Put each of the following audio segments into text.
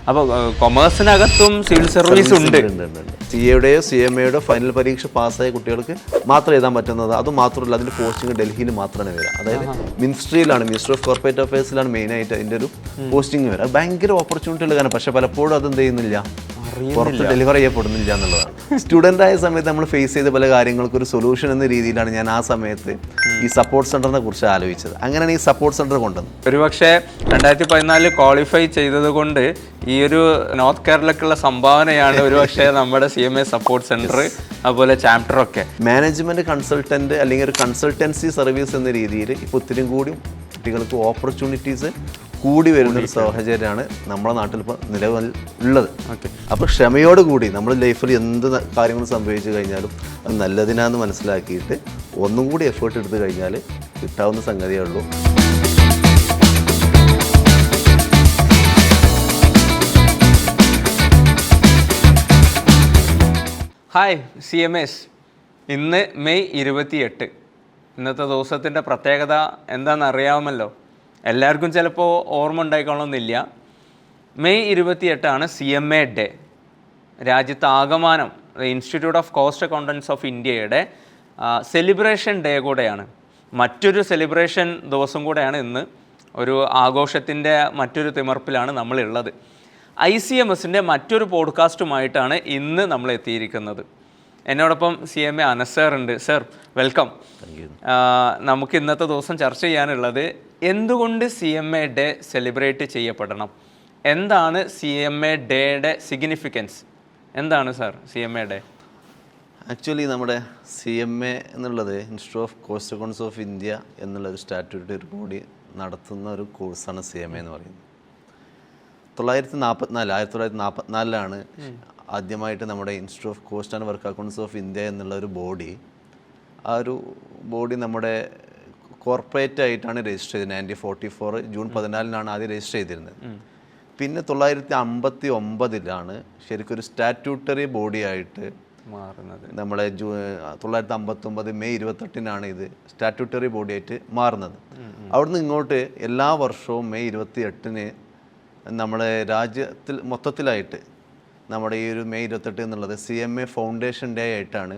അപ്പോൾ കൊമേഴ്സിനകത്തും civil service ഉണ്ട്. CA-യുടെയോ CMA-യുടെയോ final പരീക്ഷ പാസ്സായ കുട്ടികൾക്ക് മാത്രം എഴുതാൻ പറ്റുന്നത്. അത് മാത്രമല്ല, അതിൻ്റെ പോസ്റ്റിംഗ് ഡൽഹിയിൽ മാത്രമാണ് വരിക. അതായത് മിനിസ്ട്രിയിലാണ്, മിനിസ്റ്റർ ഓഫ് കോർപ്പറേറ്റ് അഫയേഴ്സിലാണ് മെയിനായിട്ട് അതിൻ്റെ ഒരു പോസ്റ്റിംഗ് വരിക. ഭയങ്കര ഓപ്പർച്യൂണിറ്റി ഉള്ള കാരണം. പക്ഷേ പലപ്പോഴും അതെന്ത് ചെയ്യുന്നില്ല, പുറത്ത് ഡെലിവർ ചെയ്യപ്പെടുന്നില്ല എന്നുള്ളതാണ്. സ്റ്റുഡൻ്റ് ആയ സമയത്ത് നമ്മൾ ഫേസ് ചെയ്ത പല കാര്യങ്ങൾക്ക് ഒരു സൊല്യൂഷൻ എന്ന രീതിയിലാണ് ഞാൻ ആ സമയത്ത് ഈ സപ്പോർട്ട് സെൻ്ററിനെ കുറിച്ച് ആലോചിച്ചത്. അങ്ങനെയാണ് ഈ സപ്പോർട്ട് സെൻ്റർ കൊണ്ടുവന്നത്. ഒരുപക്ഷെ 2014 ക്വാളിഫൈ ചെയ്തത് കൊണ്ട് ഈ ഒരു നോർത്ത് കേരളക്കുള്ള സംഭാവനയാണ് ഒരുപക്ഷെ നമ്മുടെ CMA സപ്പോർട്ട് സെൻറ്റർ, അതുപോലെ ചാപ്റ്ററൊക്കെ. മാനേജ്മെൻറ്റ് കൺസൾട്ടൻറ്റ് അല്ലെങ്കിൽ ഒരു കൺസൾട്ടൻസി സർവീസ് എന്ന രീതിയിൽ ഇപ്പോൾ ഒത്തിരി കൂടി കുട്ടികൾക്ക് ഓപ്പർച്യൂണിറ്റീസ് കൂടി വരുന്നൊരു സാഹചര്യമാണ് നമ്മുടെ നാട്ടിൽ ഇപ്പോൾ നിലവിൽ ഉള്ളത്. അപ്പോൾ ക്ഷമയോടുകൂടി നമ്മൾ ലൈഫിൽ എന്ത് കാര്യങ്ങൾ സംഭവിച്ചു കഴിഞ്ഞാലും അത് നല്ലതിനാന്ന് മനസ്സിലാക്കിയിട്ട് ഒന്നും കൂടി എഫേർട്ട് എടുത്തു കഴിഞ്ഞാൽ കിട്ടാവുന്ന സംഗതിയേ ഉള്ളൂ. ഹായ് CMAs, ഇന്ന് മെയ് 28. ഇന്നത്തെ ദിവസത്തിൻ്റെ പ്രത്യേകത എന്താണെന്ന് അറിയാമല്ലോ. എല്ലാവർക്കും ചിലപ്പോൾ ഓർമ്മ ഉണ്ടായിക്കൊള്ളണമെന്നില്ല. May 28 CMA day. രാജ്യത്താകമാനം institute of cost accountants of ഇന്ത്യയുടെ സെലിബ്രേഷൻ ഡേ കൂടെയാണ്. മറ്റൊരു സെലിബ്രേഷൻ ദിവസം കൂടെയാണ് ഇന്ന്. ഒരു ആഘോഷത്തിൻ്റെ മറ്റൊരു തിമർപ്പിലാണ് നമ്മളുള്ളത്. ICMSൻ്റെ മറ്റൊരു പോഡ്കാസ്റ്റുമായിട്ടാണ് ഇന്ന് നമ്മൾ എത്തിയിരിക്കുന്നത്. എന്നോടൊപ്പം CMA അനസ് സർ ഉണ്ട്. Sir, welcome. നമുക്ക് ഇന്നത്തെ ദിവസം ചർച്ച ചെയ്യാനുള്ളത് എന്തുകൊണ്ട് CMA ഡേ സെലിബ്രേറ്റ് ചെയ്യപ്പെടണം, എന്താണ് CMA ഡേയുടെ സിഗ്നിഫിക്കൻസ്, എന്താണ് സാർ CMA ഡേ? ആക്ച്വലി നമ്മുടെ CMA എന്നുള്ളത് institute of cost accounts of India എന്നുള്ളൊരു സ്റ്റാറ്റ്യൂട്ടറി ബോഡി നടത്തുന്ന ഒരു കോഴ്സാണ് CMA എന്ന് പറയുന്നത്. 1944 ആദ്യമായിട്ട് നമ്മുടെ institute of cost and work accounts of India എന്നുള്ള ഒരു ബോഡി, ആ ഒരു ബോഡി നമ്മുടെ കോർപ്പറേറ്റ് ആയിട്ടാണ് രജിസ്റ്റർ ചെയ്തത്. 1944 ജൂൺ 14 ആദ്യം രജിസ്റ്റർ ചെയ്തിരുന്നത്. പിന്നെ 1959 ശരിക്കും ഒരു സ്റ്റാറ്റ്യൂട്ടറി ബോഡി ആയിട്ട് മാറുന്നത്. നമ്മളെ 1959 മെയ് 28 ഇത് സ്റ്റാറ്റ്യൂട്ടറി ബോഡി ആയിട്ട് മാറുന്നത്. അവിടുന്ന് ഇങ്ങോട്ട് എല്ലാ വർഷവും മെയ് 28 നമ്മുടെ രാജ്യത്തിൽ മൊത്തത്തിലായിട്ട് നമ്മുടെ ഈ ഒരു മെയ് 28 എന്നുള്ളത് CMA ഫൗണ്ടേഷൻ ഡേ ആയിട്ടാണ്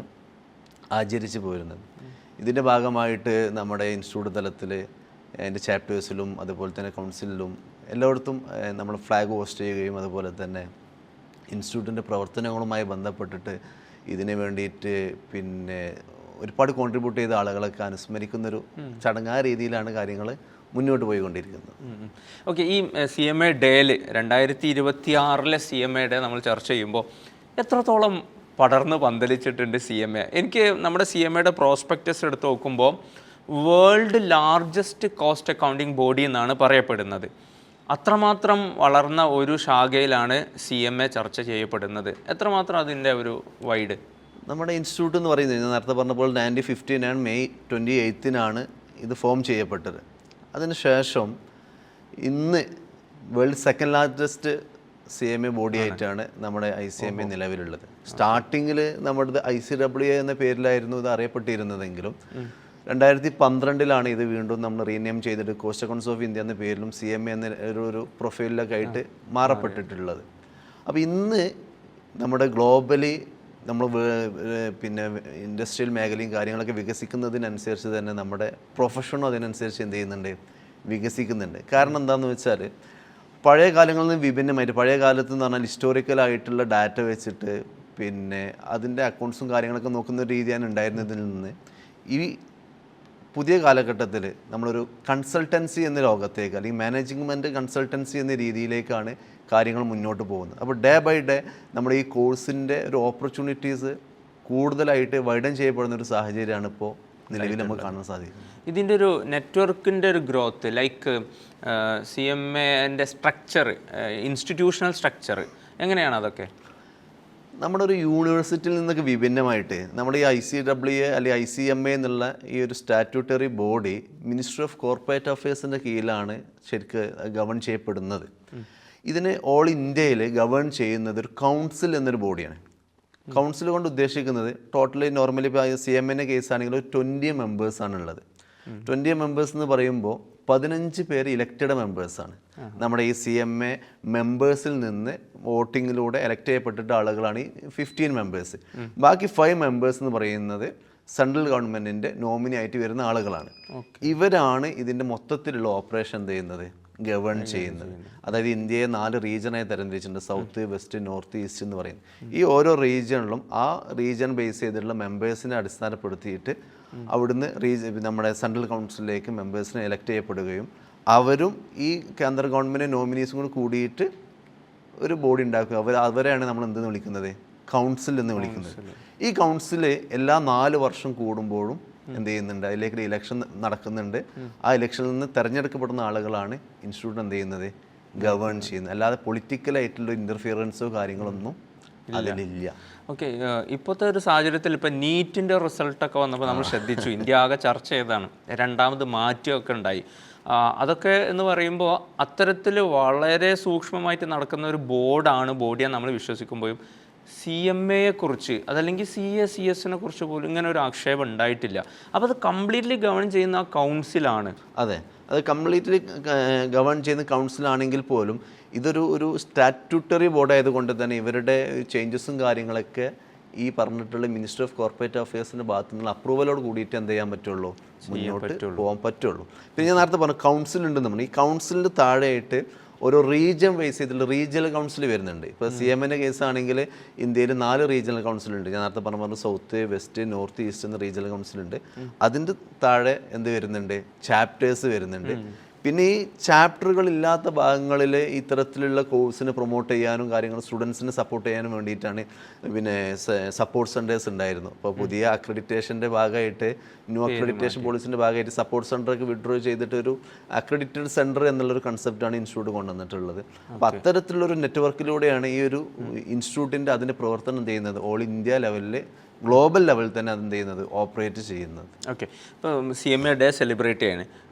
ആചരിച്ച് പോരുന്നത്. ഇതിൻ്റെ ഭാഗമായിട്ട് നമ്മുടെ ഇൻസ്റ്റിറ്റ്യൂട്ട് തലത്തിൽ അതിൻ്റെ ചാപ്റ്റേഴ്സിലും അതുപോലെ തന്നെ കൗൺസിലിലും എല്ലായിടത്തും നമ്മൾ ഫ്ലാഗ് ഹോസ്റ്റ് ചെയ്യുകയും അതുപോലെ തന്നെ ഇൻസ്റ്റിറ്റ്യൂട്ടിൻ്റെ പ്രവർത്തനങ്ങളുമായി ബന്ധപ്പെട്ടിട്ട് ഇതിന് വേണ്ടിയിട്ട് പിന്നെ ഒരുപാട് കോൺട്രിബ്യൂട്ട് ചെയ്ത ആളുകളൊക്കെ അനുസ്മരിക്കുന്നൊരു ചടങ്ങായ രീതിയിലാണ് കാര്യങ്ങൾ മുന്നോട്ട് പോയിക്കൊണ്ടിരിക്കുന്നത്. ഓക്കെ, ഈ CMA ഡേയിൽ 2026 CMA ഡേ നമ്മൾ ചർച്ച ചെയ്യുമ്പോൾ എത്രത്തോളം പടർന്ന് പന്തലിച്ചിട്ടുണ്ട് CMA? എനിക്ക് നമ്മുടെ CMAയുടെ പ്രോസ്പെക്ടസ് എടുത്ത് നോക്കുമ്പോൾ world largest cost accounting body എന്നാണ് പറയപ്പെടുന്നത്. അത്രമാത്രം വളർന്ന ഒരു ശാഖയിലാണ് CMA ചർച്ച ചെയ്യപ്പെടുന്നത്. എത്രമാത്രം അതിൻ്റെ ഒരു വൈഡ്? നമ്മുടെ ഇൻസ്റ്റിറ്റ്യൂട്ട് എന്ന് പറയുന്നത് നേരത്തെ പറഞ്ഞപ്പോൾ 1959 മെയ് 28 ഇത് ഫോം ചെയ്യപ്പെട്ടത്. അതിനുശേഷം ഇന്ന് world second largest CMA body ആയിട്ടാണ് നമ്മുടെ ICMA നിലവിലുള്ളത്. സ്റ്റാർട്ടിങ്ങിൽ നമ്മുടെ ICWA എന്ന പേരിലായിരുന്നു ഇത് അറിയപ്പെട്ടിരുന്നതെങ്കിലും 2012 ഇത് വീണ്ടും നമ്മൾ റീനെയിം ചെയ്തിട്ട് കോസ്റ്റ് അക്കൗണ്ട്സ് ഓഫ് ഇന്ത്യ എന്ന പേരിലും CMA എന്ന ഒരു പ്രൊഫൈലിലൊക്കെ ആയിട്ട് മാറപ്പെട്ടിട്ടുള്ളത്. അപ്പോൾ ഇന്ന് നമ്മുടെ ഗ്ലോബലി നമ്മൾ പിന്നെ ഇൻഡസ്ട്രിയൽ മേഖലയും കാര്യങ്ങളൊക്കെ വികസിക്കുന്നതിനനുസരിച്ച് തന്നെ നമ്മുടെ പ്രൊഫഷനും അതിനനുസരിച്ച് എന്ത് ചെയ്യുന്നുണ്ട്, വികസിക്കുന്നുണ്ട്. കാരണം എന്താണെന്ന് വെച്ചാൽ പഴയ കാലങ്ങളിൽ നിന്ന് വിഭിന്നമായിട്ട്, പഴയ കാലത്ത് എന്ന് പറഞ്ഞാൽ ഹിസ്റ്റോറിക്കലായിട്ടുള്ള ഡാറ്റ വെച്ചിട്ട് പിന്നെ അതിൻ്റെ അക്കൗണ്ട്സും കാര്യങ്ങളൊക്കെ നോക്കുന്ന ഒരു രീതിയാണ് ഉണ്ടായിരുന്നതിൽ നിന്ന് ഈ പുതിയ കാലഘട്ടത്തിൽ നമ്മളൊരു കൺസൾട്ടൻസി എന്ന ലോകത്തേക്ക് അല്ലെങ്കിൽ മാനേജ്മെൻറ്റ് കൺസൾട്ടൻസി എന്ന രീതിയിലേക്കാണ് കാര്യങ്ങൾ മുന്നോട്ട് പോകുന്നത്. അപ്പോൾ ഡേ ബൈ ഡേ നമ്മുടെ ഈ കോഴ്സിൻ്റെ ഒരു ഓപ്പർച്യൂണിറ്റീസ് കൂടുതലായിട്ട് വൈഡൻ ചെയ്യപ്പെടുന്ന ഒരു സാഹചര്യമാണ് ഇപ്പോൾ നിലവിൽ നമുക്ക് കാണാൻ സാധിക്കുന്നത്. ഇതിൻ്റെ ഒരു നെറ്റ്വർക്കിൻ്റെ ഒരു ഗ്രോത്ത്, ലൈക്ക് CMAൻ്റെ സ്ട്രക്ചർ, ഇൻസ്റ്റിറ്റ്യൂഷണൽ സ്ട്രക്ചർ എങ്ങനെയാണ് അതൊക്കെ? നമ്മുടെ ഒരു യൂണിവേഴ്സിറ്റിയിൽ നിന്നൊക്കെ വിഭിന്നമായിട്ട് നമ്മുടെ ഈ ICWA അല്ലെങ്കിൽ ICMA എന്നുള്ള ഈ ഒരു statutory body ministry of corporate അഫയേഴ്സിൻ്റെ കീഴിലാണ് ശരിക്ക് ഗവൺ ചെയ്യപ്പെടുന്നത്. ഇതിന് ഓൾ ഇന്ത്യയിൽ ഗവൺ ചെയ്യുന്നത് ഒരു കൗൺസിൽ എന്നൊരു ബോഡിയാണ്. കൗൺസിൽ കൊണ്ട് ഉദ്ദേശിക്കുന്നത് ടോട്ടലി നോർമലി ഇപ്പോൾ CMA കേസാണെങ്കിൽ ഒരു 20 മെമ്പേഴ്സാണുള്ളത്. 20 മെമ്പേഴ്സ് എന്ന് പറയുമ്പോൾ 15 പേര് ഇലക്റ്റഡ് മെമ്പേഴ്സാണ്. നമ്മുടെ ഈ CMA മെമ്പേഴ്സിൽ നിന്ന് വോട്ടിങ്ങിലൂടെ എലക്ട് ചെയ്യപ്പെട്ടിട്ട ആളുകളാണ് ഈ 15 മെമ്പേഴ്സ്. ബാക്കി 5 മെമ്പേഴ്സ് എന്ന് പറയുന്നത് സെൻട്രൽ ഗവൺമെൻറ്റിൻ്റെ നോമിനി ആയിട്ട് വരുന്ന ആളുകളാണ്. ഇവരാണ് ഇതിൻ്റെ മൊത്തത്തിലുള്ള ഓപ്പറേഷൻ എന്ത് ചെയ്യുന്നത്, ഗവേൺ ചെയ്യുന്നത്. അതായത് ഇന്ത്യയെ 4 റീജിയനായി തരംതിരിച്ചിട്ടുണ്ട്. സൗത്ത്, വെസ്റ്റ്, നോർത്ത്, ഈസ്റ്റ് എന്ന് പറയുന്നത്. ഈ ഓരോ റീജിയണിലും ആ റീജിയൻ ബേസ് ചെയ്തിട്ടുള്ള മെമ്പേഴ്സിനെ അടിസ്ഥാനപ്പെടുത്തിയിട്ട് അവിടുന്ന് നമ്മുടെ സെൻട്രൽ കൗൺസിലിലേക്ക് മെമ്പേഴ്സിനെ എലക്ട് ചെയ്യപ്പെടുകയും അവരും ഈ കേന്ദ്ര ഗവൺമെൻറ് നോമിനീസും കൂടി കൂടിയിട്ട് ഒരു ബോഡി ഉണ്ടാക്കുക. അവരെയാണ് നമ്മൾ എന്തെന്ന് വിളിക്കുന്നത്, കൗൺസിൽ എന്ന് വിളിക്കുന്നത്. ഈ കൗൺസിൽ എല്ലാ 4 വർഷം കൂടുമ്പോഴും എന്ത് ചെയ്യുന്നുണ്ട്, അതിലേക്ക് ഇലക്ഷൻ നടക്കുന്നുണ്ട്. ആ ഇലക്ഷനിൽ നിന്ന് തിരഞ്ഞെടുക്കപ്പെടുന്ന ആളുകളാണ് ഇൻസ്റ്റിറ്റ്യൂട്ട് എന്ത് ചെയ്യുന്നത്, ഗവേൺ ചെയ്യുന്നത്. അല്ലാതെ പൊളിറ്റിക്കലായിട്ടുള്ള ഇൻ്റർഫിയറൻസോ കാര്യങ്ങളൊന്നും അതിലില്ല. ഓക്കെ, ഇപ്പോഴത്തെ ഒരു സാഹചര്യത്തിൽ ഇപ്പം നീറ്റിൻ്റെ റിസൾട്ടൊക്കെ വന്നപ്പോൾ നമ്മൾ ശ്രദ്ധിച്ചു, ഇന്ത്യ ആകെ ചർച്ച ചെയ്തതാണ്, 2ാമത് മാറ്റമൊക്കെ ഉണ്ടായി. അതൊക്കെ എന്ന് പറയുമ്പോൾ അത്തരത്തിൽ വളരെ സൂക്ഷ്മമായിട്ട് നടക്കുന്ന ഒരു ബോഡിയാണ് നമ്മൾ വിശ്വസിക്കുമ്പോഴും CMAയെക്കുറിച്ച് അതല്ലെങ്കിൽ CSCSനെ കുറിച്ച് പോലും ഇങ്ങനെ ഒരു ആക്ഷേപം ഉണ്ടായിട്ടില്ല. അപ്പോൾ അത് കംപ്ലീറ്റ്ലി ഗവൺ ചെയ്യുന്ന ആ കൗൺസിലാണ്. അതെ, അത് കംപ്ലീറ്റ്ലി ഗവൺ ചെയ്യുന്ന കൗൺസിലാണെങ്കിൽ പോലും ഇതൊരു സ്റ്റാറ്റ്യൂട്ടറി ബോർഡ് ആയതുകൊണ്ട് തന്നെ ഇവരുടെ ചേഞ്ചസും കാര്യങ്ങളൊക്കെ ഈ പറഞ്ഞിട്ടുള്ള മിനിസ്റ്റർ ഓഫ് കോർപ്പറേറ്റ് അഫയേഴ്സിൻ്റെ ഭാഗത്തു നിന്നുള്ള അപ്രൂവലോട് കൂടിയിട്ട് എന്ത് ചെയ്യാൻ പറ്റുള്ളൂ, മുന്നോട്ട് പോകാൻ പറ്റുള്ളൂ. പിന്നെ ഞാൻ നേരത്തെ പറഞ്ഞു കൗൺസിൽ ഉണ്ടെന്ന് പറഞ്ഞു. ഈ കൗൺസിലിൻ്റെ താഴെയായിട്ട് ഓരോ റീജിയൻ ബേസ് ചെയ്തിട്ടുള്ള റീജിയണൽ കൗൺസിൽ വരുന്നുണ്ട്. ഇപ്പോൾ CMA കേസാണെങ്കിൽ ഇന്ത്യയിൽ 4 റീജിയണൽ കൗൺസിലുണ്ട്. ഞാൻ നേരത്തെ പറഞ്ഞു സൗത്ത്, വെസ്റ്റ്, നോർത്ത്, ഈസ്റ്റ് എന്ന റീജിയണൽ കൗൺസിലുണ്ട്. അതിൻ്റെ താഴെ എന്ത് വരുന്നുണ്ട്, ചാപ്റ്റേഴ്സ് വരുന്നുണ്ട്. പിന്നെ ഈ ചാപ്റ്ററുകൾ ഇല്ലാത്ത ഭാഗങ്ങളിൽ ഇത്തരത്തിലുള്ള കോഴ്സിനെ പ്രൊമോട്ട് ചെയ്യാനും കാര്യങ്ങൾ സ്റ്റുഡൻസിനെ സപ്പോർട്ട് ചെയ്യാനും വേണ്ടിയിട്ടാണ് പിന്നെ സപ്പോർട്ട് സെൻറ്റേഴ്സ് ഉണ്ടായിരുന്നു. അപ്പോൾ പുതിയ അക്രഡിറ്റേഷൻ്റെ ഭാഗമായിട്ട് ന്യൂ അക്രഡിറ്റേഷൻ പോളിസിൻ്റെ ഭാഗമായിട്ട് സപ്പോർട്ട് സെൻറ്ററൊക്കെ വിഡ്രോ ചെയ്തിട്ട് ഒരു അക്രഡിറ്റഡ് സെൻറ്റർ എന്നുള്ളൊരു കൺസെപ്റ്റാണ് ഇൻസ്റ്റിറ്റ്യൂട്ട് കൊണ്ടുവന്നിട്ടുള്ളത്. അപ്പോൾ അത്തരത്തിലുള്ളൊരു നെറ്റ്വർക്കിലൂടെയാണ് ഈ ഒരു ഇൻസ്റ്റിറ്റ്യൂട്ടിൻ്റെ അതിൻ്റെ പ്രവർത്തനം ചെയ്യുന്നത്. ഓൾ ഇന്ത്യ ലെവലിൽ, ഗ്ലോബൽ ലെവലിൽ തന്നെ അതെന്ത് ചെയ്യുന്നത്, ഓപ്പറേറ്റ് ചെയ്യുന്നത്. ഓക്കെ, ഇപ്പോൾ CMA ഡേ സെലിബ്രേറ്റ് ചെയ്യാണ്.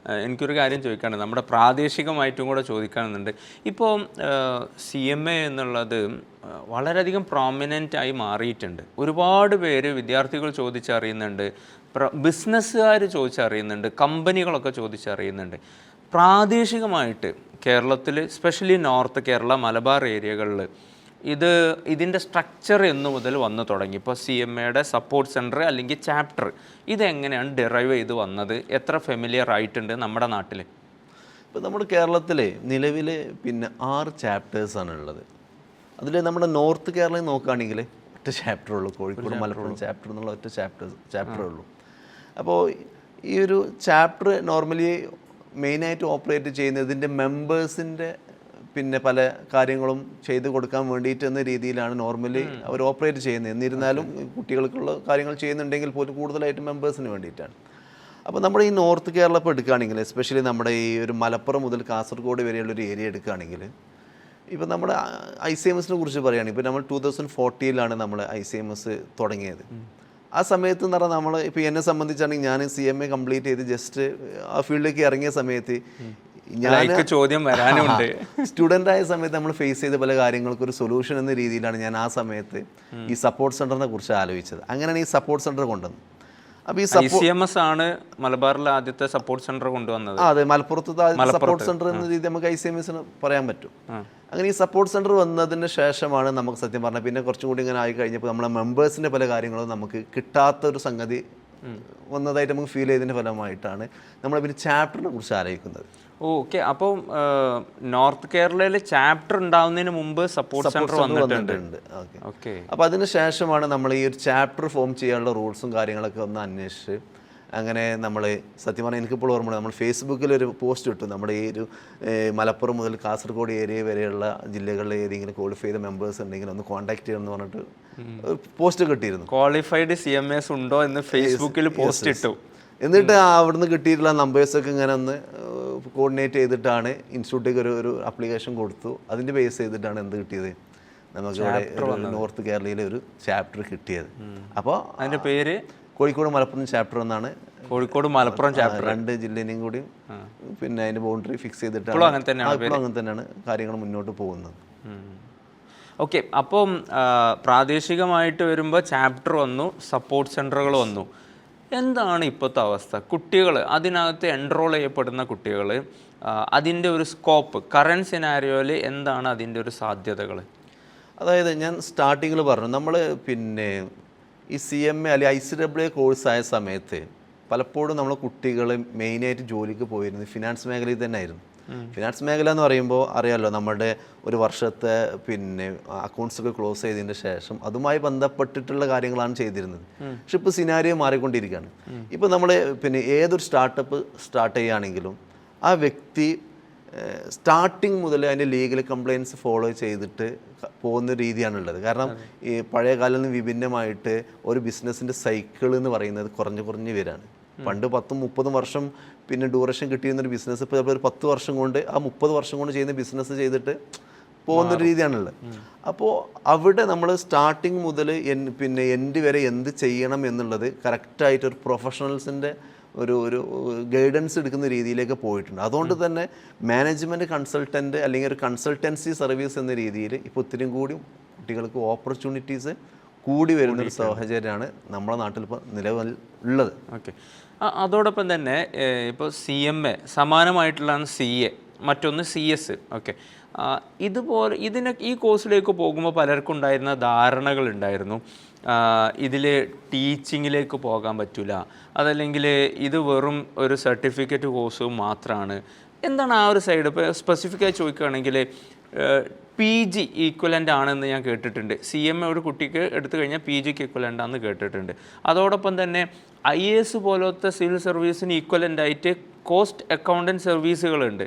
എനിക്കൊരു കാര്യം ചോദിക്കാനുണ്ട്, നമ്മുടെ പ്രാദേശികമായിട്ടും കൂടെ ചോദിക്കാനുണ്ട്. ഇപ്പോൾ CMA എന്നുള്ളത് വളരെയധികം പ്രോമിനൻ്റായി മാറിയിട്ടുണ്ട്. ഒരുപാട് പേര്, വിദ്യാർത്ഥികൾ ചോദിച്ചറിയുന്നുണ്ട്, ബിസിനസ്സുകാർ ചോദിച്ചറിയുന്നുണ്ട്, കമ്പനികളൊക്കെ ചോദിച്ചറിയുന്നുണ്ട്. പ്രാദേശികമായിട്ട് കേരളത്തിൽ, സ്പെഷ്യലി നോർത്ത് കേരള, മലബാർ ഏരിയകളിൽ ഇതിൻ്റെ സ്ട്രക്ചർ എന്നു മുതൽ വന്നു തുടങ്ങി. ഇപ്പോൾ CMAയുടെ സപ്പോർട്ട് സെൻറ്റർ അല്ലെങ്കിൽ ചാപ്റ്റർ ഇതെങ്ങനെയാണ് ഡിറൈവ് ചെയ്ത് വന്നത്, എത്ര ഫെമിലിയർ ആയിട്ടുണ്ട് നമ്മുടെ നാട്ടിൽ? ഇപ്പോൾ നമ്മുടെ കേരളത്തിൽ നിലവിൽ പിന്നെ 6 ചാപ്റ്റേഴ്സാണ് ഉള്ളത്. അതിൽ നമ്മുടെ നോർത്ത് കേരളയിൽ നോക്കുകയാണെങ്കിൽ ഒറ്റ ചാപ്റ്റർ ഉള്ളൂ, കോഴിക്കോട് മലപ്പുറം ചാപ്റ്റർ എന്നുള്ള ഒറ്റ ചാപ്റ്റർ ഉള്ളൂ. അപ്പോൾ ഈ ഒരു ചാപ്റ്റർ നോർമലി മെയിനായിട്ട് ഓപ്പറേറ്റ് ചെയ്യുന്നതിൻ്റെ മെമ്പേഴ്സിൻ്റെ പിന്നെ പല കാര്യങ്ങളും ചെയ്ത് കൊടുക്കാൻ വേണ്ടിയിട്ട് എന്ന രീതിയിലാണ് നോർമലി അവർ ഓപ്പറേറ്റ് ചെയ്യുന്നത്. എന്നിരുന്നാലും കുട്ടികൾക്കുള്ള കാര്യങ്ങൾ ചെയ്യുന്നുണ്ടെങ്കിൽ പോലും കൂടുതലായിട്ട് മെമ്പേഴ്സിന് വേണ്ടിയിട്ടാണ്. അപ്പോൾ നമ്മുടെ ഈ നോർത്ത് കേരള ഇപ്പോൾ എടുക്കുകയാണെങ്കിൽ, എസ്പെഷ്യലി നമ്മുടെ ഈ ഒരു മലപ്പുറം മുതൽ കാസർഗോഡ് വരെയുള്ളൊരു ഏരിയ എടുക്കുകയാണെങ്കിൽ, ഇപ്പോൾ നമ്മുടെ ICMSനെ കുറിച്ച് പറയുകയാണെങ്കിൽ, ഇപ്പോൾ നമ്മൾ 2014 നമ്മൾ ICMS തുടങ്ങിയത്. ആ സമയത്ത് എന്ന് പറഞ്ഞാൽ നമ്മൾ ഇപ്പോൾ എന്നെ സംബന്ധിച്ചാണെങ്കിൽ ഞാൻ CMA കംപ്ലീറ്റ് ചെയ്ത് ജസ്റ്റ് ആ ഫീൽഡിലേക്ക് ഇറങ്ങിയ സമയത്ത് ചോദ്യം വരാനുണ്ട്. സ്റ്റുഡൻ്റ് ആയ സമയത്ത് നമ്മൾ ഫേസ് ചെയ്ത പല കാര്യങ്ങൾക്കും ഒരു സൊല്യൂഷൻ എന്ന രീതിയിലാണ് ഞാൻ ആ സമയത്ത് ഈ സപ്പോർട്ട് സെൻ്ററിനെ കുറിച്ച് ആലോചിച്ചത്. അങ്ങനെയാണ് ഈ സപ്പോർട്ട് സെൻ്റർ കൊണ്ടുവന്നത്. അപ്പോൾ ഈ ICMS ആണ് മലബാറിലെ ആദ്യത്തെ സപ്പോർട്ട് സെൻ്റർ കൊണ്ടുവന്നത്. അതെ, മലപ്പുറത്ത് സപ്പോർട്ട് സെൻ്റർ എന്ന രീതി നമുക്ക് ICMSന് പറയാൻ പറ്റും. അങ്ങനെ ഈ സപ്പോർട്ട് സെൻ്റർ വന്നതിന് ശേഷമാണ് നമുക്ക് സത്യം പറഞ്ഞാൽ പിന്നെ കുറച്ചും കൂടി ഇങ്ങനെ ആയി കഴിഞ്ഞപ്പോൾ നമ്മളെ മെമ്പേഴ്സിൻ്റെ പല കാര്യങ്ങളും നമുക്ക് കിട്ടാത്തൊരു സംഗതി വന്നതായിട്ട് നമുക്ക് ഫീൽ ചെയ്തതിൻ്റെ ഫലമായിട്ടാണ് നമ്മൾ പിന്നെ ചാപ്റ്ററിനെ കുറിച്ച് ആലോചിക്കുന്നത്. ഓക്കെ, അപ്പോൾ നോർത്ത് കേരളയിൽ ചാപ്റ്റർ ഉണ്ടാവുന്നതിന് മുമ്പ് സപ്പോർട്ട് സെന്റർ വന്നിട്ടുണ്ട്. ഓക്കെ, അപ്പോൾ അതിന് ശേഷമാണ് നമ്മൾ ഈ ഒരു ചാപ്റ്റർ ഫോം ചെയ്യാനുള്ള റൂൾസും കാര്യങ്ങളൊക്കെ ഒന്ന് അന്വേഷിച്ച് അങ്ങനെ നമ്മൾ സത്യം പറഞ്ഞാൽ എനിക്കിപ്പോൾ ഓർമ്മ, നമ്മൾ ഫേസ്ബുക്കിലൊരു പോസ്റ്റ് ഇട്ടു, നമ്മുടെ ഈ ഒരു മലപ്പുറം മുതൽ കാസർഗോഡ് ഏരിയ വരെയുള്ള ജില്ലകളിലെ ഏതെങ്കിലും ക്വാളിഫൈ ചെയ്ത മെമ്പേഴ്സ് ഉണ്ടെങ്കിൽ ഒന്ന് കോൺടാക്ട് ചെയ്യണമെന്ന് പറഞ്ഞിട്ട് പോസ്റ്റ് കിട്ടിയിരുന്നു. ക്വാളിഫൈഡ് CMAs ഉണ്ടോ എന്ന് ഫേസ്ബുക്കിൽ പോസ്റ്റ് ഇട്ടു. എന്നിട്ട് അവിടുന്ന് കിട്ടിയിട്ടുള്ള നമ്പേഴ്സൊക്കെ ഇങ്ങനെ ഒന്ന് കോർഡിനേറ്റ് ചെയ്തിട്ടാണ് ഇൻസ്റ്റിറ്റ്യൂട്ടിലേക്ക് ഒരു ആപ്ലിക്കേഷൻ കൊടുത്തു. അതിൻ്റെ ബേസ് ചെയ്തിട്ടാണ് എന്ത് കിട്ടിയത്, നമുക്ക് ഇവിടെ നോർത്ത് കേരളയിലെ ഒരു ചാപ്റ്റർ കിട്ടിയത്. അപ്പോൾ അതിൻ്റെ പേര് കോഴിക്കോട് മലപ്പുറം ചാപ്റ്റർ എന്നാണ്. കോഴിക്കോട് മലപ്പുറം ചാപ്റ്റർ 2 ജില്ലയിലും കൂടി പിന്നെ അതിൻ്റെ ബൗണ്ടറി ഫിക്സ് ചെയ്തിട്ടാണ്. ഇപ്പോഴും അങ്ങനെ തന്നെയാണ് കാര്യങ്ങൾ മുന്നോട്ട് പോകുന്നത്. ഓക്കെ, അപ്പം പ്രാദേശികമായിട്ട് വരുമ്പോൾ ചാപ്റ്റർ വന്നു, സപ്പോർട്ട് സെൻ്ററുകൾ വന്നു. എന്താണ് ഇപ്പോഴത്തെ അവസ്ഥ? കുട്ടികൾ അതിനകത്ത് എൻറോൾ ചെയ്യപ്പെടുന്ന കുട്ടികൾ, അതിൻ്റെ ഒരു സ്കോപ്പ് കറൻറ്റ് സിനാരിയോയിൽ എന്താണ് അതിൻ്റെ ഒരു സാധ്യതകൾ? അതായത് ഞാൻ സ്റ്റാർട്ടിങ്ങിൽ പറഞ്ഞു, നമ്മൾ പിന്നെ ഈ CMA അല്ലെങ്കിൽ ICAA കോഴ്സായ സമയത്ത് പലപ്പോഴും നമ്മൾ കുട്ടികൾ മെയിനായിട്ട് ജോലിക്ക് പോയിരുന്നത് ഫിനാൻസ് മേഖലയിൽ തന്നെ ആയിരുന്നു. ഫിനാൻസ് മേഖല എന്ന് പറയുമ്പോൾ അറിയാമല്ലോ, നമ്മുടെ ഒരു വർഷത്തെ പിന്നെ അക്കൗണ്ട്സൊക്കെ ക്ലോസ് ചെയ്തതിന് ശേഷം അതുമായി ബന്ധപ്പെട്ടിട്ടുള്ള കാര്യങ്ങളാണ് ചെയ്തിരുന്നത്. പക്ഷെ ഇപ്പോൾ സിനാരിയോ മാറിക്കൊണ്ടിരിക്കുകയാണ്. ഇപ്പോൾ നമ്മൾ പിന്നെ ഏതൊരു സ്റ്റാർട്ടപ്പ് സ്റ്റാർട്ട് ചെയ്യുകയാണെങ്കിലും ആ വ്യക്തി സ്റ്റാർട്ടിങ് മുതൽ അതിൻ്റെ ലീഗൽ കംപ്ലയിൻസ് ഫോളോ ചെയ്തിട്ട് പോകുന്ന രീതിയാണുള്ളത്. കാരണം ഈ പഴയ കാലം നിന്ന് വിഭിന്നമായിട്ട് ഒരു ബിസിനസ്സിൻ്റെ സൈക്കിൾ എന്ന് പറയുന്നത് കുറഞ്ഞു വരികയാണ്. പണ്ട് 10-30 വർഷം പിന്നെ ഡ്യൂറേഷൻ കിട്ടിയിരുന്നൊരു ബിസിനസ് ഇപ്പോൾ ഒരു 10 വർഷം കൊണ്ട്, ആ 30 വർഷം കൊണ്ട് ചെയ്യുന്ന ബിസിനസ് ചെയ്തിട്ട് പോകുന്നൊരു രീതിയാണുള്ളത്. അപ്പോൾ അവിടെ നമ്മൾ സ്റ്റാർട്ടിങ് മുതൽ പിന്നെ എൻഡ് വരെ എന്ത് ചെയ്യണം എന്നുള്ളത് കറക്റ്റായിട്ടൊരു പ്രൊഫഷണൽസിൻ്റെ ഒരു ഗൈഡൻസ് എടുക്കുന്ന രീതിയിലേക്ക് പോയിട്ടുണ്ട്. അതുകൊണ്ട് തന്നെ മാനേജ്മെൻറ്റ് കൺസൾട്ടൻറ്റ് അല്ലെങ്കിൽ ഒരു കൺസൾട്ടൻസി സർവീസ് എന്ന രീതിയിൽ ഇപ്പോൾ ഒത്തിരി കൂടി കുട്ടികൾക്ക് ഓപ്പർച്യൂണിറ്റീസ് കൂടി വരുന്നൊരു സാഹചര്യമാണ് നമ്മുടെ നാട്ടിൽ ഇപ്പോൾ നിലവിൽ ഉള്ളത്. ഓക്കെ. അതോടൊപ്പം തന്നെ ഇപ്പോൾ CMA സമാനമായിട്ടുള്ളതാണ് CA, മറ്റൊന്ന് CS. ഓക്കെ. ഇതുപോലെ ഈ കോഴ്സിലേക്ക് പോകുമ്പോൾ പലർക്കും ഉണ്ടായിരുന്ന ധാരണകളുണ്ടായിരുന്നു. ഇതിൽ ടീച്ചിങ്ങിലേക്ക് പോകാൻ പറ്റില്ല, അതല്ലെങ്കിൽ ഇത് വെറും ഒരു സർട്ടിഫിക്കറ്റ് കോഴ്സ് മാത്രമാണ്. എന്താണ് ആ ഒരു സൈഡ്? ഇപ്പോൾ സ്പെസിഫിക്കായി ചോദിക്കുകയാണെങ്കിൽ PG ഈക്വലൻ്റ് ആണെന്ന് ഞാൻ കേട്ടിട്ടുണ്ട്. CMA ഒരു കുട്ടിക്ക് എടുത്തു കഴിഞ്ഞാൽ PGക്ക് ഈക്വലൻ്റ് ആണെന്ന് കേട്ടിട്ടുണ്ട്. അതോടൊപ്പം തന്നെ IAS പോലത്തെ സിവിൽ സർവീസിന് ഈക്വലൻ്റ് ആയിട്ട് കോസ്റ്റ് അക്കൗണ്ടൻറ്റ് സർവീസുകളുണ്ട്.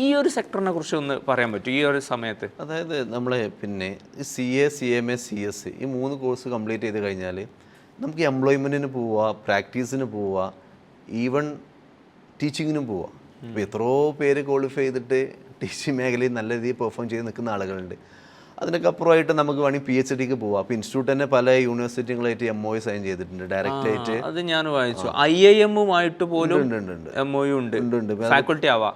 ഈ ഒരു സെക്ടറിനെ കുറിച്ച് ഒന്ന് പറയാൻ പറ്റും ഈ ഒരു സമയത്ത്? അതായത് നമ്മൾ പിന്നെ CA, CMA, CS ഈ 3 കോഴ്സ് കംപ്ലീറ്റ് ചെയ്ത് കഴിഞ്ഞാൽ നമുക്ക് എംപ്ലോയ്മെൻറ്റിന് പോവുക, പ്രാക്ടീസിന് പോവുക, ഈവൻ ടീച്ചിങ്ങിനും പോവുക. ഇപ്പോൾ എത്രയോ പേര് ക്വാളിഫൈ ചെയ്തിട്ട് ടീച്ചിങ് മേഖലയിൽ നല്ല രീതിയിൽ പെർഫോം ചെയ്ത് നിൽക്കുന്ന ആളുകളുണ്ട്. അതിനൊക്കെ അപ്പുറമായിട്ട് നമുക്ക് വേണമെങ്കിൽ PhDക്ക് പോവാം. അപ്പോൾ ഇൻസ്റ്റിറ്റ്യൂട്ട് തന്നെ പല യൂണിവേഴ്സിറ്റികളായിട്ട് MOU സൈൻ ചെയ്തിട്ടുണ്ട് ഡയറക്റ്റ് ആയിട്ട്. അത് ഞാൻ വായിച്ചു. IIM-ഉമായിട്ട് പോലും MOU ഉണ്ട്. ഫാക്കൽറ്റി ആവാം.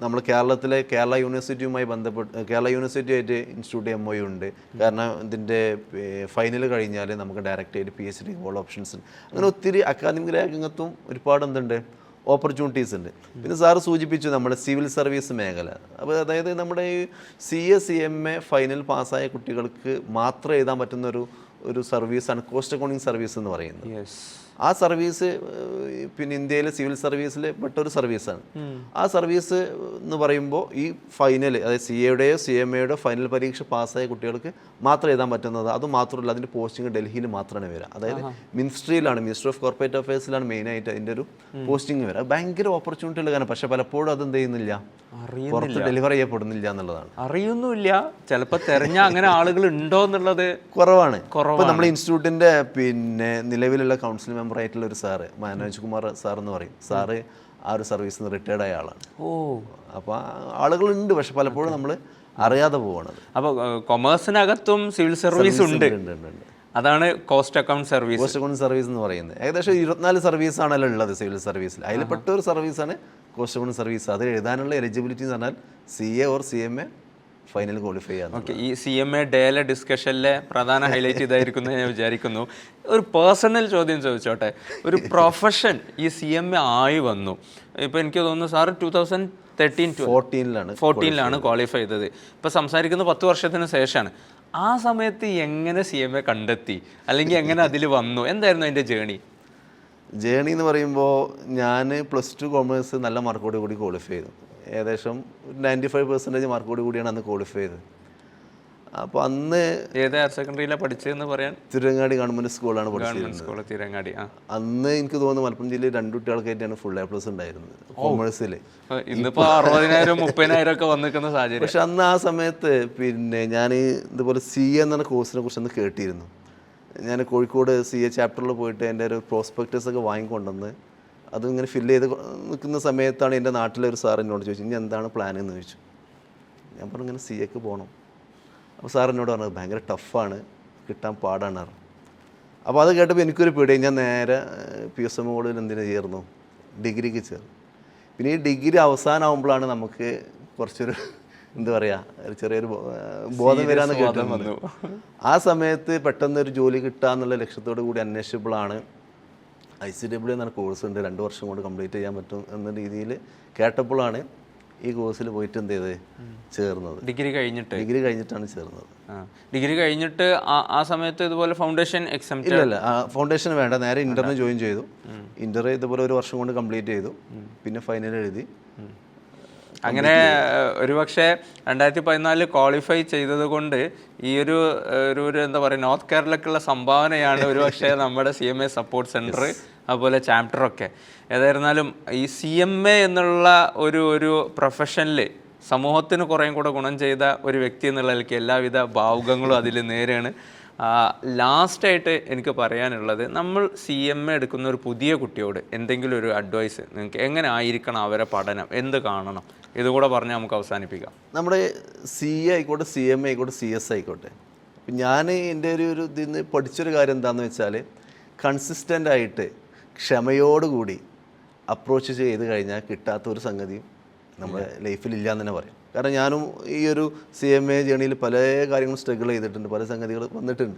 നമ്മൾ കേരളത്തിലെ കേരള യൂണിവേഴ്സിറ്റിയുമായി ബന്ധപ്പെട്ട് കേരള യൂണിവേഴ്സിറ്റിയായിട്ട് ഇൻസ്റ്റിറ്റ്യൂട്ട് MOU ഉണ്ട്. കാരണം ഇതിൻ്റെ ഫൈനൽ കഴിഞ്ഞാൽ നമുക്ക് ഡയറക്റ്റ് ആയിട്ട് PhD ഓൾ ഓപ്ഷൻസ് ഉണ്ട്. അങ്ങനെ ഒത്തിരി അക്കാദമിക് രംഗത്തും ഒരുപാട് എന്തുണ്ട് ഓപ്പർച്യൂണിറ്റീസ് ഉണ്ട്. പിന്നെ സാറ് സൂചിപ്പിച്ചു നമ്മുടെ സിവിൽ സർവീസ് മേഖല. അപ്പോൾ അതായത് നമ്മുടെ ഈ CA, CMA ഫൈനൽ പാസ്സായ കുട്ടികൾക്ക് മാത്രം എഴുതാൻ പറ്റുന്ന ഒരു സർവീസാണ് കോസ്റ്റ് അക്കൗണ്ടിങ് സർവീസ് എന്ന് പറയുന്നത്. ആ സർവീസ് പിന്നെ ഇന്ത്യയിലെ സിവിൽ സർവീസിൽ പെട്ടൊരു സർവീസാണ്. ആ സർവീസ് എന്ന് പറയുമ്പോൾ ഈ ഫൈനൽ, അതായത് CAയുടെയോ CMAയുടെയോ ഫൈനൽ പരീക്ഷ പാസ്സായ കുട്ടികൾക്ക് മാത്രം എഴുതാൻ പറ്റുന്നത്. അത് മാത്രമല്ല, അതിൻ്റെ പോസ്റ്റിംഗ് ഡൽഹിയിൽ മാത്രമാണ് വരിക. അതായത് മിനിസ്ട്രി ഓഫ് കോർപ്പറേറ്റ് അഫയേഴ്സിലാണ് മെയിനായിട്ട് അതിൻ്റെ ഒരു പോസ്റ്റിംഗ് വരിക. ഭയങ്കര ഓപ്പർച്യൂണിറ്റി ഉള്ള കാരണം. പക്ഷെ പലപ്പോഴും അത് എന്ത് ചെയ്യുന്നില്ല, പുറത്ത് ഡെലിവർ ചെയ്യപ്പെടുന്നില്ല എന്നുള്ളതാണ്. അറിയുന്നില്ല, ചിലപ്പോൾ തെരഞ്ഞ അങ്ങനെ ആളുകൾ ഉണ്ടോ എന്നുള്ളത് കുറവാണ്. ഇപ്പോൾ നമ്മൾ ഇൻസ്റ്റിറ്റ്യൂട്ടിൻ്റെ പിന്നെ നിലവിലുള്ള കൗൺസിൽ മെമ്പറായിട്ടുള്ള ഒരു സാറ്, മനോജ് കുമാർ സാർ എന്ന് പറയും. സാറ് ആ ഒരു സർവീസിൽ നിന്ന് റിട്ടയർഡ് ആയ ആളാണ്. അപ്പോൾ ആളുകളുണ്ട്, പക്ഷെ പലപ്പോഴും നമ്മൾ അറിയാതെ പോകണത്. അപ്പോൾ കൊമേഴ്സിനകത്തും സിവിൽ സർവീസ് ഉണ്ട്. അതാണ് കോസ്റ്റ് അക്കൗണ്ട് സർവീസ് എന്ന് പറയുന്നത്. ഏകദേശം 24 സർവീസാണല്ലോ ഉള്ളത് സിവിൽ സർവീസിൽ. അതിൽ പെട്ട ഒരു സർവീസാണ് കോസ്റ്റ് അക്കൗണ്ട് സർവീസ്. അത് എഴുതാനുള്ള എലിജിബിലിറ്റി എന്ന് പറഞ്ഞാൽ CA or CMA final qualify ചെയ്യാം. ഓക്കെ. ഈ CMA ഡേയിലെ ഡിസ്കഷനിലെ പ്രധാന ഹൈലൈറ്റ് ഇതായിരിക്കും എന്ന് ഞാൻ വിചാരിക്കുന്നു. ഒരു പേഴ്സണൽ ചോദ്യം ചോദിച്ചോട്ടെ. ഒരു പ്രൊഫഷൻ ഈ CMA ആയി വന്നു. ഇപ്പോൾ എനിക്ക് തോന്നുന്നു സാർ 2014-ലാണ് ക്വാളിഫൈ ചെയ്തത്. ഇപ്പോൾ സംസാരിക്കുന്ന 10 വർഷത്തിന് ശേഷമാണ്. ആ സമയത്ത് എങ്ങനെ CMA കണ്ടെത്തി, അല്ലെങ്കിൽ എങ്ങനെ അതിൽ വന്നു? എന്തായിരുന്നു അതിൻ്റെ ജേണി എന്ന് പറയുമ്പോൾ ഞാൻ +2 കോമേഴ്സ് നല്ല മാർക്കോട് കൂടി ക്വാളിഫൈ ചെയ്തു. ഏകദേശം 95% മാർക്കോട് കൂടിയാണ് അന്ന് ക്വാളിഫൈ ചെയ്തത്. അപ്പോൾ അന്ന് ഏത് ഹയർ സെക്കൻഡറിയിലാണ് പഠിച്ചതെന്ന് പറയാൻ? തിരങ്ങാടി ഗവൺമെൻറ് സ്കൂളാണ് പഠിച്ചത്. അന്ന് എനിക്ക് തോന്നുന്നു മലപ്പുറം ജില്ലയിൽ 2 കുട്ടികൾക്കായിട്ടാണ് ഫുൾ A+ ഉണ്ടായിരുന്നത് കോമേഴ്സിൽ. ഇന്നിപ്പോൾ 60,000-30,000 ഒക്കെ വന്നിരിക്കുന്ന സാഹചര്യം. പക്ഷെ അന്ന് ആ സമയത്ത് പിന്നെ ഞാൻ ഇതുപോലെ CA എന്ന കോഴ്സിനെ കുറിച്ച് ഒന്ന് കേട്ടിരുന്നു. ഞാൻ കോഴിക്കോട് CA ചാപ്റ്ററിൽ പോയിട്ട് എൻ്റെ ഒരു പ്രോസ്പെക്ടസ് ഒക്കെ വാങ്ങിക്കൊണ്ടുവന്ന് അതിങ്ങനെ ഫില്ല് ചെയ്ത് നിൽക്കുന്ന സമയത്താണ് എൻ്റെ നാട്ടിലെ ഒരു സാർ എന്നോട് ചോദിച്ചു, ഇനി എന്താണ് പ്ലാൻ എന്ന് ചോദിച്ചു. ഞാൻ പറഞ്ഞു ഇങ്ങനെ CAക്ക് പോകണം. അപ്പോൾ സാർ എന്നോട് പറഞ്ഞത് ഭയങ്കര ടഫാണ്, കിട്ടാൻ പാടാണ് പറഞ്ഞു. അപ്പോൾ അത് കേട്ടപ്പോൾ എനിക്കൊരു പേടി. ഞാൻ നേരെ PSM കോളേജിൽ എന്തിനു ചേർന്നു, ഡിഗ്രിക്ക് ചേർന്നു. പിന്നെ ഈ ഡിഗ്രി അവസാനമാകുമ്പോഴാണ് നമുക്ക് കുറച്ചൊരു എന്താ പറയുക, ചെറിയൊരു ബോധം വരാമെന്ന് കേട്ടു. ആ സമയത്ത് പെട്ടെന്നൊരു ജോലി കിട്ടുക എന്നുള്ള ലക്ഷ്യത്തോടു കൂടി അന്വേഷിച്ചപ്പോഴാണ് ICW എന്നൊരു കോഴ്സ് ഉണ്ട്, 2 വർഷം കൊണ്ട് കംപ്ലീറ്റ് ചെയ്യാൻ പറ്റും എന്ന രീതിയിൽ കേട്ടപ്പോഴാണ് ഈ കോഴ്സിൽ പോയിട്ട് എന്ത് ചെയ്തത്, ചേർന്നത്. ഡിഗ്രി കഴിഞ്ഞിട്ടാണ് ചേർന്നത്. ഡിഗ്രി കഴിഞ്ഞിട്ട് ആ സമയത്ത് ഇതുപോലെ ഫൗണ്ടേഷൻ എക്സാം ഇല്ലല്ല, ഫൗണ്ടേഷൻ വേണ്ട, നേരെ ഇന്ററിന് ജോയിൻ ചെയ്തു. ഇന്റർ ഇതുപോലെ 1 വർഷം കൊണ്ട് കംപ്ലീറ്റ് ചെയ്തു. പിന്നെ ഫൈനൽ എഴുതി. അങ്ങനെ ഒരുപക്ഷെ 2014 ക്വാളിഫൈ ചെയ്തത് കൊണ്ട് ഈ ഒരു എന്താ പറയുക, നോർത്ത് കേരളക്കുള്ള സംഭാവനയാണ് ഒരുപക്ഷെ നമ്മുടെ CMA സപ്പോർട്ട് സെൻറ്റർ അതുപോലെ ചാപ്റ്ററൊക്കെ. ഏതായിരുന്നാലും ഈ CMA എന്നുള്ള ഒരു പ്രൊഫഷനിൽ സമൂഹത്തിന് കുറേയും കൂടെ ഗുണം ചെയ്ത ഒരു വ്യക്തി എന്നുള്ള നിലയ്ക്ക് എല്ലാവിധ ഭാവുകങ്ങളും അതിൽ നേരെയാണ്. ലാസ്റ്റായിട്ട് എനിക്ക് പറയാനുള്ളത്, നമ്മൾ CMA എടുക്കുന്ന ഒരു പുതിയ കുട്ടിയോട് എന്തെങ്കിലും ഒരു അഡ്വൈസ് നിങ്ങൾക്ക് എങ്ങനെ ആയിരിക്കണം അവരെ പഠനം, എന്ത് കാണണം, ഇതുകൂടെ പറഞ്ഞാൽ നമുക്ക് അവസാനിപ്പിക്കാം. നമ്മുടെ CA ആയിക്കോട്ടെ, CMA ആയിക്കോട്ടെ, CS ആയിക്കോട്ടെ, ഞാൻ എൻ്റെ ഒരു ഇതിൽ നിന്ന് പഠിച്ചൊരു കാര്യം എന്താണെന്ന് വെച്ചാൽ, കൺസിസ്റ്റൻ്റ് ആയിട്ട് ക്ഷമയോടുകൂടി അപ്രോച്ച് ചെയ്ത് കഴിഞ്ഞാൽ കിട്ടാത്തൊരു സംഗതിയും നമ്മുടെ ലൈഫിൽ ഇല്ല എന്ന് തന്നെ പറയും. കാരണം ഞാനും ഈ ഒരു CMA ജേണിയിൽ പല കാര്യങ്ങളും സ്ട്രഗിൾ ചെയ്തിട്ടുണ്ട്, പല സംഗതികൾ വന്നിട്ടുണ്ട്.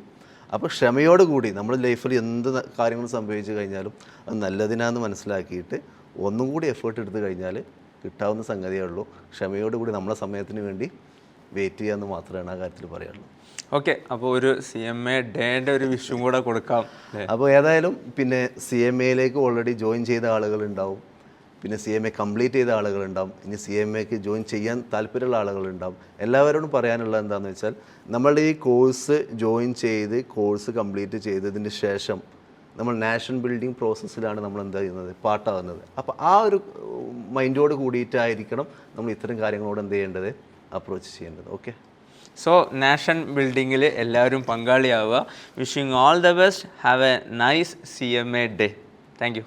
അപ്പോൾ ക്ഷമയോടുകൂടി നമ്മുടെ ലൈഫിൽ എന്ത് കാര്യങ്ങൾ സംഭവിച്ചു കഴിഞ്ഞാലും അത് നല്ലതിനാന്ന് മനസ്സിലാക്കിയിട്ട് ഒന്നും കൂടി എഫേർട്ട് എടുത്തു കഴിഞ്ഞാൽ കിട്ടാവുന്ന സംഗതിയേ ഉള്ളൂ. ക്ഷമയോടുകൂടി നമ്മളെ സമയത്തിന് വേണ്ടി വെയിറ്റ് ചെയ്യാമെന്ന് മാത്രമാണ് ആ കാര്യത്തിൽ പറയാനുള്ളൂ. ഓക്കെ, അപ്പോൾ ഒരു CMA ഡേയുടെ ഒരു വിഷും കൂടെ കൊടുക്കാം. അപ്പോൾ ഏതായാലും പിന്നെ CMAയിലേക്ക് ഓൾറെഡി ജോയിൻ ചെയ്ത ആളുകളുണ്ടാവും, പിന്നെ CMA കംപ്ലീറ്റ് ചെയ്ത ആളുകളുണ്ടാവും, ഇനി CMAക്ക് ജോയിൻ ചെയ്യാൻ താല്പര്യമുള്ള ആളുകളുണ്ടാവും. എല്ലാവരോടും പറയാനുള്ളത് എന്താണെന്ന് വെച്ചാൽ, നമ്മളുടെ ഈ കോഴ്സ് ജോയിൻ ചെയ്ത് കോഴ്സ് കംപ്ലീറ്റ് ചെയ്തതിന് ശേഷം നമ്മൾ നാഷൻ ബിൽഡിംഗ് പ്രോസസ്സിലാണ് നമ്മൾ എന്താ ചെയ്യുന്നത്, പാർട്ടാകുന്നത്. അപ്പോൾ ആ ഒരു മൈൻഡോട് കൂടിയിട്ടായിരിക്കണം നമ്മൾ ഇത്തരം കാര്യങ്ങളോട് എന്ത് ചെയ്യേണ്ടത്, അപ്രോച്ച് ചെയ്യേണ്ടത്. ഓക്കെ, സോ നാഷൻ ബിൽഡിങ്ങിൽ എല്ലാവരും പങ്കാളിയാവുക. Wishing all the best. Have a nice CMA day. Thank U.